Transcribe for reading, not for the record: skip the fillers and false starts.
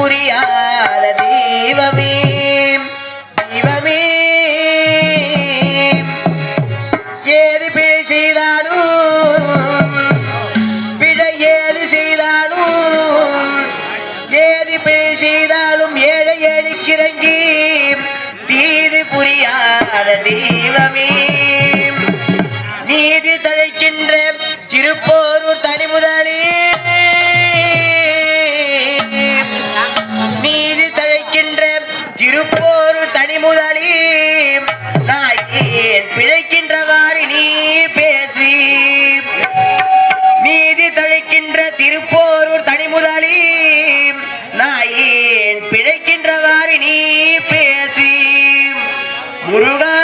புரியாத தெய்வமே தெய்வமே ஏது பிழை செய்தாலும் பிழை ஏது செய்தாலும் ஏது பிழை செய்தாலும் ஏழை ஏழைக்கிறங்கி தீது புரியாத தெய்வமே நீதி தழைக்கின்ற திருப்போரூர் தனிமுதலே நீதி தழைக்கின்ற திருப்போரூர் தனிமுதலே நான் ஏன் பிழைக்கின்றவாறு நீ பேசி நீதி தழைக்கின்ற திருப்போரூர் தனிமுதலே நான் ஏன் பிழைக்கின்றவாறு நீ பேசி முருகா